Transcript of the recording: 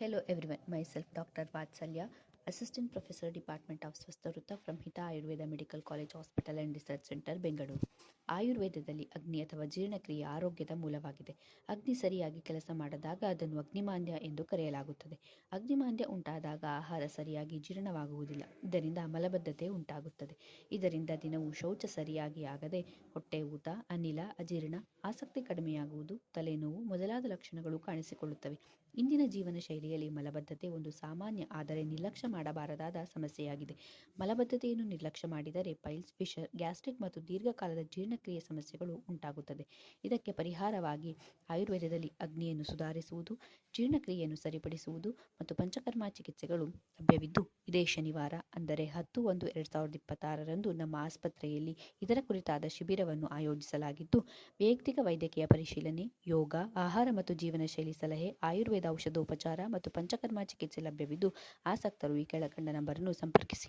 Hello everyone, myself Dr. Vatsalya, Assistant Professor Department of Swastharutta from Hita Ayurveda Medical College Hospital and Research Center, Bengaluru. ಆಯುರ್ವೇದದಲ್ಲಿ ಅಗ್ನಿ ಅಥವಾ ಜೀರ್ಣಕ್ರಿಯೆ ಆರೋಗ್ಯದ ಮೂಲವಾಗಿದೆ. ಅಗ್ನಿ ಸರಿಯಾಗಿ ಕೆಲಸ ಮಾಡದಾಗ ಅದನ್ನು ಅಗ್ನಿಮಾಂದ್ಯ ಎಂದು ಕರೆಯಲಾಗುತ್ತದೆ. ಅಗ್ನಿಮಾಂದ್ಯ ಉಂಟಾದಾಗ ಆಹಾರ ಸರಿಯಾಗಿ ಜೀರ್ಣವಾಗುವುದಿಲ್ಲ. ಇದರಿಂದ ಮಲಬದ್ಧತೆ ಉಂಟಾಗುತ್ತದೆ. ಇದರಿಂದ ದಿನವೂ ಶೌಚ ಸರಿಯಾಗಿ ಆಗದೆ ಹೊಟ್ಟೆ ಊತ, ಅನಿಲ, ಅಜೀರ್ಣ, ಆಸಕ್ತಿ ಕಡಿಮೆಯಾಗುವುದು, ತಲೆನೋವು ಮೊದಲಾದ ಲಕ್ಷಣಗಳು ಕಾಣಿಸಿಕೊಳ್ಳುತ್ತವೆ. ಇಂದಿನ ಜೀವನ ಶೈಲಿಯಲ್ಲಿ ಮಲಬದ್ಧತೆ ಒಂದು ಸಾಮಾನ್ಯ ಆದರೆ ನಿರ್ಲಕ್ಷ್ಯ ಮಾಡಬಾರದಾದ ಸಮಸ್ಯೆಯಾಗಿದೆ. ಮಲಬದ್ಧತೆಯನ್ನು ನಿರ್ಲಕ್ಷ್ಯ ಮಾಡಿದರೆ ಪೈಲ್ಸ್, ಫಿಶರ್, ಗ್ಯಾಸ್ಟ್ರಿಕ್ ಮತ್ತು ದೀರ್ಘಕಾಲದ ಜೀರ್ಣಕ್ರಿಯೆ ಸಮಸ್ಯೆಗಳು ಉಂಟಾಗುತ್ತದೆ. ಇದಕ್ಕೆ ಪರಿಹಾರವಾಗಿ ಆಯುರ್ವೇದದಲ್ಲಿ ಅಗ್ನಿಯನ್ನು ಸುಧಾರಿಸುವುದು, ಜೀರ್ಣಕ್ರಿಯೆಯನ್ನು ಸರಿಪಡಿಸುವುದು ಮತ್ತು ಪಂಚಕರ್ಮ ಚಿಕಿತ್ಸೆಗಳು ಲಭ್ಯವಿದ್ದು, ಇದೇ ಶನಿವಾರ ಅಂದರೆ 10/1/2026 ನಮ್ಮ ಆಸ್ಪತ್ರೆಯಲ್ಲಿ ಇದರ ಕುರಿತಾದ ಶಿಬಿರವನ್ನು ಆಯೋಜಿಸಲಾಗಿದ್ದು, ವೈಯಕ್ತಿಕ ವೈದ್ಯಕೀಯ ಪರಿಶೀಲನೆ, ಯೋಗ, ಆಹಾರ ಮತ್ತು ಜೀವನ ಶೈಲಿ ಸಲಹೆ, ಆಯುರ್ವೇದ ಔಷಧೋಪಚಾರ ಮತ್ತು ಪಂಚಕರ್ಮ ಚಿಕಿತ್ಸೆ ಲಭ್ಯವಿದ್ದು, ಆಸಕ್ತರು ಈ ಕೆಳಕಂಡ ನಂಬರನ್ನು ಸಂಪರ್ಕಿಸಿ.